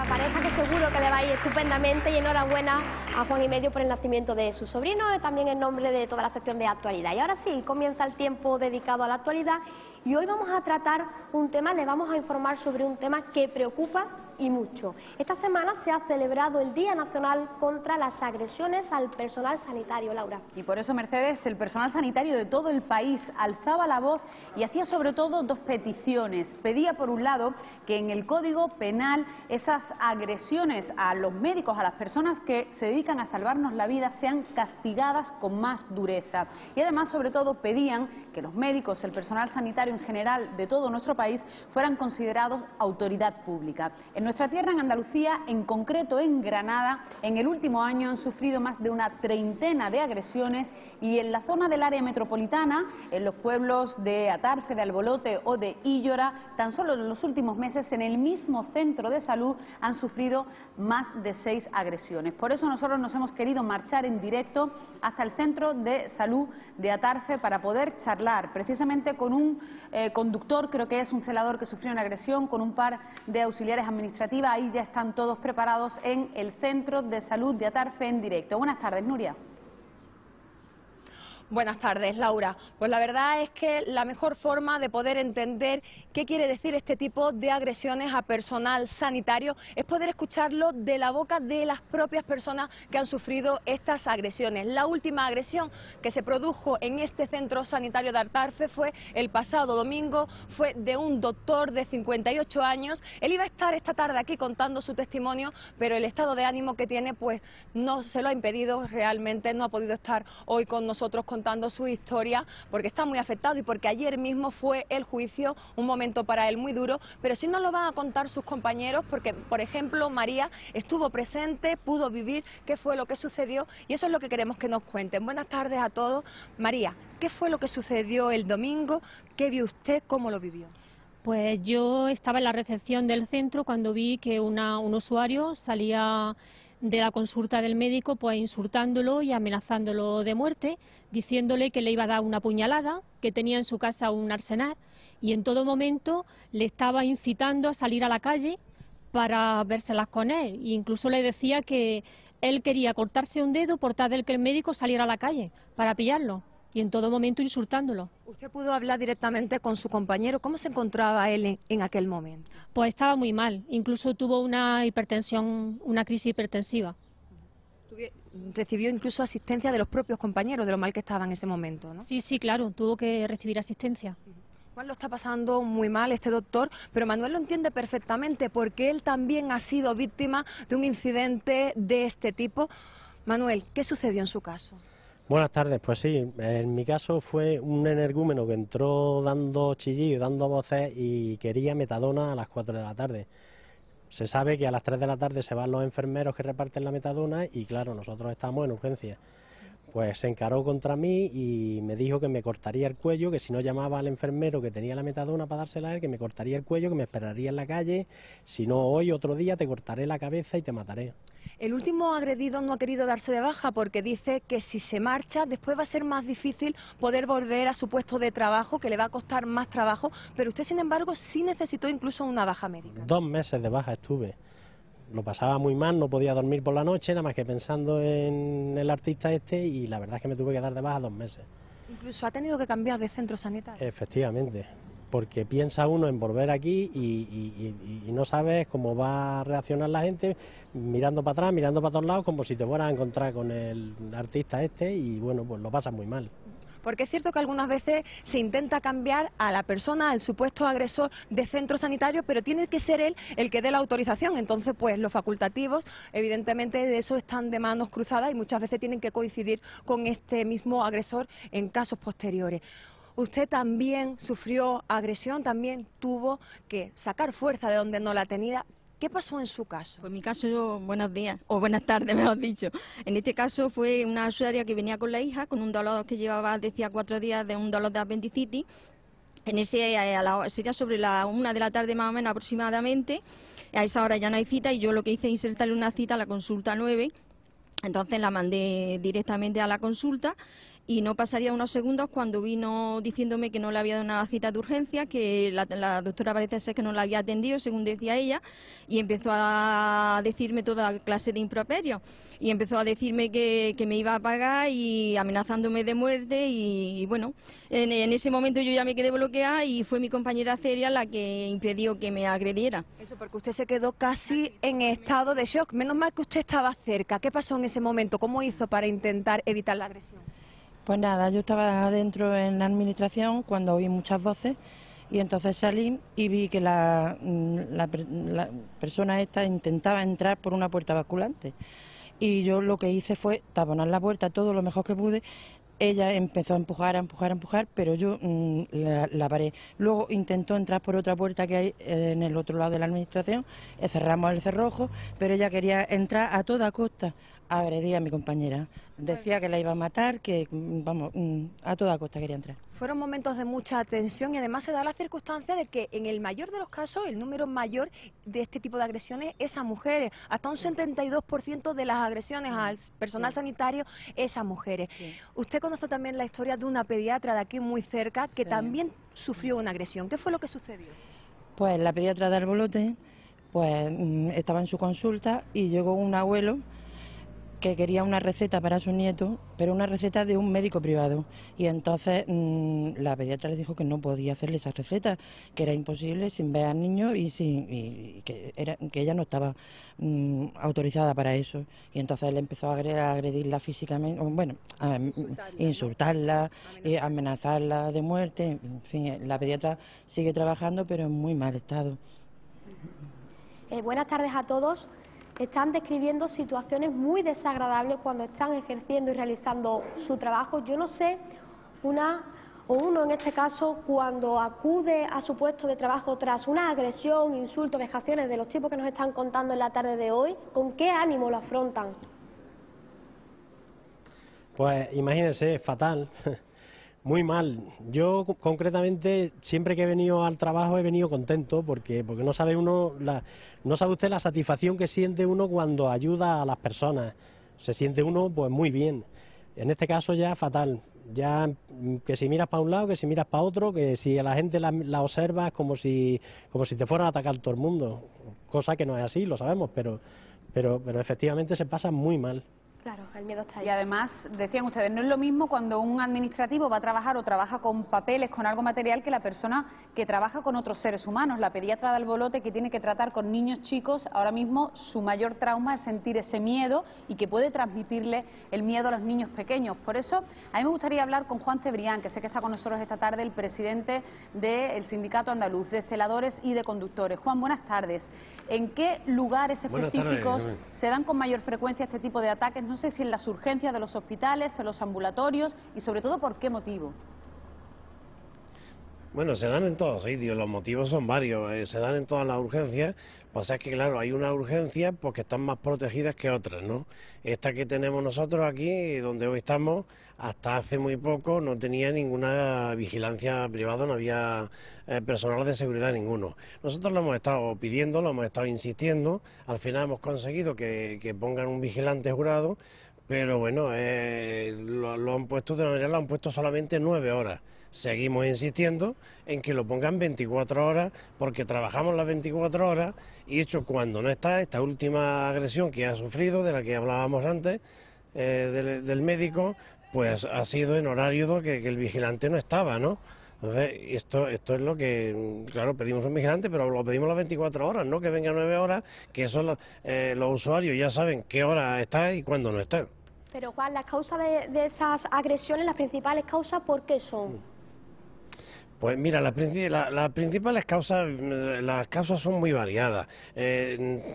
pareja que seguro que le va a ir estupendamente, y enhorabuena a Juan y Medio por el nacimiento de su sobrino, también en nombre de toda la sección de actualidad. Y ahora sí, comienza el tiempo dedicado a la actualidad, y hoy vamos a tratar un tema, le vamos a informar sobre un tema que preocupa y mucho. Esta semana se ha celebrado el Día Nacional contra las agresiones al personal sanitario, Laura. Y por eso, Mercedes, el personal sanitario de todo el país alzaba la voz y hacía sobre todo dos peticiones. Pedía, por un lado, que en el Código Penal esas agresiones a los médicos, a las personas que se dedican a salvarnos la vida, sean castigadas con más dureza. Y además, sobre todo, pedían que los médicos, el personal sanitario en general de todo nuestro país, fueran considerados autoridad pública. En nuestra tierra, en Andalucía, en concreto en Granada, en el último año han sufrido más de una treintena de agresiones, y en la zona del área metropolitana, en los pueblos de Atarfe, de Albolote o de Íllora, tan solo en los últimos meses en el mismo centro de salud han sufrido más de 6 agresiones. Por eso nosotros nos hemos querido marchar en directo hasta el centro de salud de Atarfe para poder charlar precisamente con un conductor, creo que es un celador que sufrió una agresión, con un par de auxiliares administrativos. Ahí ya están todos preparados en el centro de salud de Atarfe en directo. Buenas tardes, Nuria. Buenas tardes, Laura. Pues la verdad es que la mejor forma de poder entender qué quiere decir este tipo de agresiones a personal sanitario es poder escucharlo de la boca de las propias personas que han sufrido estas agresiones. La última agresión que se produjo en este centro sanitario de Atarfe fue el pasado domingo, fue de un doctor de 58 años. Él iba a estar esta tarde aquí contando su testimonio, pero el estado de ánimo que tiene pues no se lo ha impedido realmente, no ha podido estar hoy con nosotros contando su historia porque está muy afectado y porque ayer mismo fue el juicio, un momento para él muy duro, pero sí nos lo van a contar sus compañeros porque, por ejemplo, María estuvo presente, pudo vivir qué fue lo que sucedió y eso es lo que queremos que nos cuenten. Buenas tardes a todos. María, ¿qué fue lo que sucedió el domingo? ¿Qué vio usted? ¿Cómo lo vivió? Pues yo estaba en la recepción del centro cuando vi que un usuario salía de la consulta del médico pues insultándolo y amenazándolo de muerte, diciéndole que le iba a dar una puñalada, que tenía en su casa un arsenal y en todo momento le estaba incitando a salir a la calle para vérselas con él, e incluso le decía que él quería cortarse un dedo por tal de que el médico saliera a la calle para pillarlo, y en todo momento insultándolo. ¿Usted pudo hablar directamente con su compañero? ¿Cómo se encontraba él en aquel momento? Pues estaba muy mal, incluso tuvo una hipertensión, una crisis hipertensiva. Recibió incluso asistencia de los propios compañeros de lo mal que estaba en ese momento, ¿no? Sí, sí, claro, tuvo que recibir asistencia. Juan lo está pasando muy mal este doctor, pero Manuel lo entiende perfectamente porque él también ha sido víctima de un incidente de este tipo. Manuel, ¿qué sucedió en su caso? Buenas tardes, pues sí, en mi caso fue un energúmeno que entró dando chillidos, dando voces y quería metadona a las 4 de la tarde. Se sabe que a las 3 de la tarde se van los enfermeros que reparten la metadona y claro, nosotros estábamos en urgencia. Pues se encaró contra mí y me dijo que me cortaría el cuello, que si no llamaba al enfermero que tenía la metadona para dársela a él, que me cortaría el cuello, que me esperaría en la calle, si no hoy, otro día te cortaré la cabeza y te mataré. El último agredido no ha querido darse de baja porque dice que si se marcha después va a ser más difícil poder volver a su puesto de trabajo, que le va a costar más trabajo, pero usted sin embargo sí necesitó incluso una baja médica. 2 meses de baja estuve. Lo pasaba muy mal, no podía dormir por la noche, nada más que pensando en el artista este, y la verdad es que me tuve que dar de baja 2 meses. Incluso ha tenido que cambiar de centro sanitario. Efectivamente, porque piensa uno en volver aquí y no sabes cómo va a reaccionar la gente, mirando para atrás, mirando para todos lados, como si te fueras a encontrar con el artista este, y bueno, pues lo pasas muy mal. Porque es cierto que algunas veces se intenta cambiar a la persona, al supuesto agresor de centro sanitario, pero tiene que ser él el que dé la autorización. Entonces, pues los facultativos, evidentemente, de eso están de manos cruzadas y muchas veces tienen que coincidir con este mismo agresor en casos posteriores. Usted también sufrió agresión, también tuvo que sacar fuerza de donde no la tenía. ¿Qué pasó en su caso? Pues en mi caso, buenos días, o buenas tardes, mejor dicho. En este caso fue una usuaria que venía con la hija, con un dolor que llevaba, decía, 4 días de un dolor de apendicitis. En ese, sería sobre la 1 de la tarde más o menos aproximadamente. A esa hora ya no hay cita y yo lo que hice es insertarle una cita a la consulta 9. Entonces la mandé directamente a la consulta y no pasaría unos segundos cuando vino diciéndome que no le había dado una cita de urgencia, que la doctora parece ser que no la había atendido, según decía ella, y empezó a decirme toda clase de improperios. Y empezó a decirme que me iba a pagar y amenazándome de muerte y bueno, en ese momento yo ya me quedé bloqueada y fue mi compañera Celia la que impidió que me agrediera. Eso porque usted se quedó casi en estado de shock. Menos mal que usted estaba cerca. ¿Qué pasó en ese momento? ¿Cómo hizo para intentar evitar la agresión? Pues nada, yo estaba adentro en la administración cuando oí muchas voces y entonces salí y vi que la persona esta intentaba entrar por una puerta basculante. Y yo lo que hice fue taponar la puerta todo lo mejor que pude. Ella empezó a empujar, pero yo la paré. Luego intentó entrar por otra puerta que hay en el otro lado de la administración, cerramos el cerrojo, pero ella quería entrar a toda costa. Agredí a mi compañera, decía que la iba a matar, que vamos, a toda costa quería entrar. Fueron momentos de mucha tensión y además se da la circunstancia de que en el mayor de los casos, el número mayor de este tipo de agresiones es a mujeres. Hasta un 72% de las agresiones al personal sanitario es a mujeres. Sí. Usted conoce también la historia de una pediatra de aquí muy cerca que también sufrió una agresión. ¿Qué fue lo que sucedió? Pues la pediatra de Albolote pues estaba en su consulta y llegó un abuelo que quería una receta para su nieto, pero una receta de un médico privado. Y entonces la pediatra le dijo que no podía hacerle esa receta, que era imposible sin ver al niño y que ella no estaba autorizada para eso. Y entonces él empezó a agredirla físicamente, bueno, a insultarla, amenazarla de muerte. En fin, la pediatra sigue trabajando, pero en muy mal estado. Buenas tardes a todos. Están describiendo situaciones muy desagradables cuando están ejerciendo y realizando su trabajo. Yo no sé, uno en este caso, cuando acude a su puesto de trabajo tras una agresión, insultos, vejaciones de los tipos que nos están contando en la tarde de hoy, ¿con qué ánimo lo afrontan? Pues imagínense, fatal, muy mal. Yo concretamente siempre que he venido al trabajo he venido contento porque no sabe uno, no sabe usted la satisfacción que siente uno cuando ayuda a las personas. Se siente uno pues muy bien. En este caso ya fatal. Ya que si miras para un lado, que si miras para otro, que si a la gente la observas como si te fueran a atacar todo el mundo. Cosa que no es así, lo sabemos, pero efectivamente se pasa muy mal. Claro, el miedo está ahí. Y además, decían ustedes, no es lo mismo cuando un administrativo va a trabajar o trabaja con papeles, con algo material, que la persona que trabaja con otros seres humanos. La pediatra de Albolote, que tiene que tratar con niños chicos, ahora mismo su mayor trauma es sentir ese miedo y que puede transmitirle el miedo a los niños pequeños. Por eso, a mí me gustaría hablar con Juan Cebrián, que sé que está con nosotros esta tarde, el presidente del Sindicato Andaluz de Celadores y de Conductores. Juan, buenas tardes. ¿En qué lugares específicos se dan con mayor frecuencia este tipo de ataques? No sé si en las urgencias de los hospitales, en los ambulatorios y sobre todo por qué motivo. Bueno, se dan en todos sitios, los motivos son varios, se dan en todas las urgencias. Lo que pasa es que, claro, hay unas urgencias pues, que están más protegidas que otras, ¿no? Esta que tenemos nosotros aquí, donde hoy estamos, hasta hace muy poco no tenía ninguna vigilancia privada, no había personal de seguridad ninguno. Nosotros lo hemos estado pidiendo, lo hemos estado insistiendo, al final hemos conseguido que pongan un vigilante jurado, pero bueno, lo han puesto de manera, lo han puesto solamente 9 horas. Seguimos insistiendo en que lo pongan 24 horas, porque trabajamos las 24 horas y hecho cuando no está esta última agresión que ha sufrido, de la que hablábamos antes, del médico, pues ha sido en horario que el vigilante no estaba, ¿no? Entonces, esto es lo que, claro, pedimos un vigilante, pero lo pedimos las 24 horas, no que venga 9 horas, que eso los usuarios ya saben qué hora está y cuándo no está. Pero Juan, las causas de esas agresiones, las principales causas, ¿por qué son? Pues mira, las principales causas, las causas son muy variadas.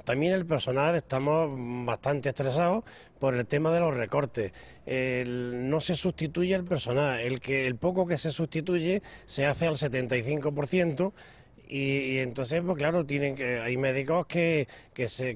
También el personal estamos bastante estresados por el tema de los recortes. No se sustituye el personal, el poco que se sustituye se hace al 75%. Y entonces, pues claro, hay médicos que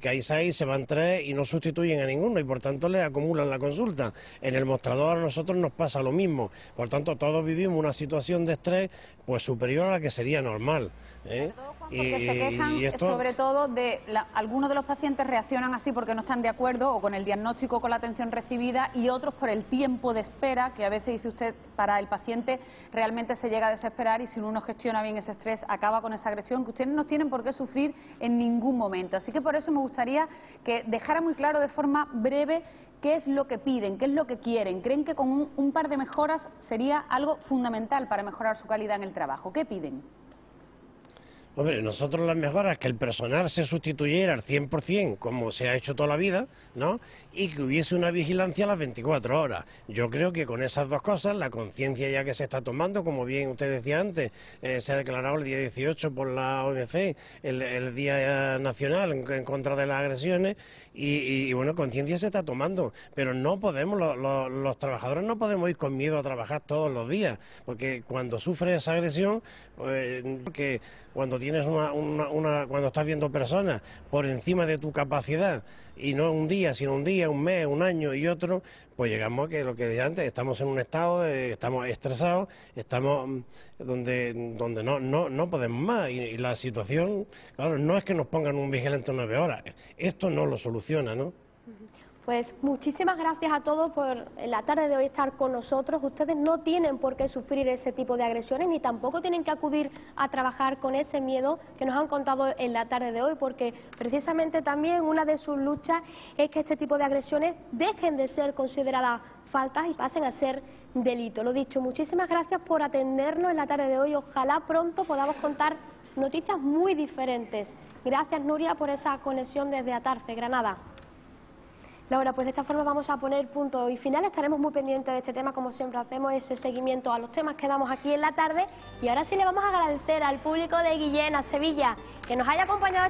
hay 6, se van 3 y no sustituyen a ninguno y por tanto le acumulan la consulta. En el mostrador a nosotros nos pasa lo mismo, por tanto todos vivimos una situación de estrés pues superior a la que sería normal. Sobre todo, Juan, porque se quejan sobre todo de algunos de los pacientes reaccionan así porque no están de acuerdo o con el diagnóstico o con la atención recibida, y otros por el tiempo de espera, que a veces, dice usted, para el paciente realmente se llega a desesperar, y si uno no gestiona bien ese estrés acaba con esa agresión que ustedes no tienen por qué sufrir en ningún momento. Así que por eso me gustaría que dejara muy claro de forma breve qué es lo que piden, qué es lo que quieren. ¿Creen que con un par de mejoras sería algo fundamental para mejorar su calidad en el trabajo? ¿Qué piden? Hombre, nosotros las mejoras, que el personal se sustituyera al 100%, como se ha hecho toda la vida, ¿no? Y que hubiese una vigilancia a las 24 horas. Yo creo que con esas dos cosas, la conciencia ya que se está tomando, como bien usted decía antes, se ha declarado el día 18 por la OMC, el Día Nacional en contra de las agresiones, y bueno, conciencia se está tomando, pero no podemos, los trabajadores no podemos ir con miedo a trabajar todos los días, porque cuando sufres esa agresión, que cuando tienes cuando estás viendo personas por encima de tu capacidad, y no un día, sino un día, un mes, un año y otro, pues llegamos a que lo que decía antes, estamos en un estado, estamos estresados, estamos donde no podemos más, y la situación, claro, no es que nos pongan un vigilante 9 horas, esto no lo soluciona, ¿no? Pues muchísimas gracias a todos por en la tarde de hoy estar con nosotros. Ustedes no tienen por qué sufrir ese tipo de agresiones, ni tampoco tienen que acudir a trabajar con ese miedo que nos han contado en la tarde de hoy, porque precisamente también una de sus luchas es que este tipo de agresiones dejen de ser consideradas faltas y pasen a ser delito. Lo dicho, muchísimas gracias por atendernos en la tarde de hoy. Ojalá pronto podamos contar noticias muy diferentes. Gracias, Nuria, por esa conexión desde Atarfe, Granada. Laura, pues de esta forma vamos a poner punto y final. Estaremos muy pendientes de este tema, como siempre hacemos, ese seguimiento a los temas que damos aquí en la tarde. Y ahora sí le vamos a agradecer al público de Guillén, a Sevilla, que nos haya acompañado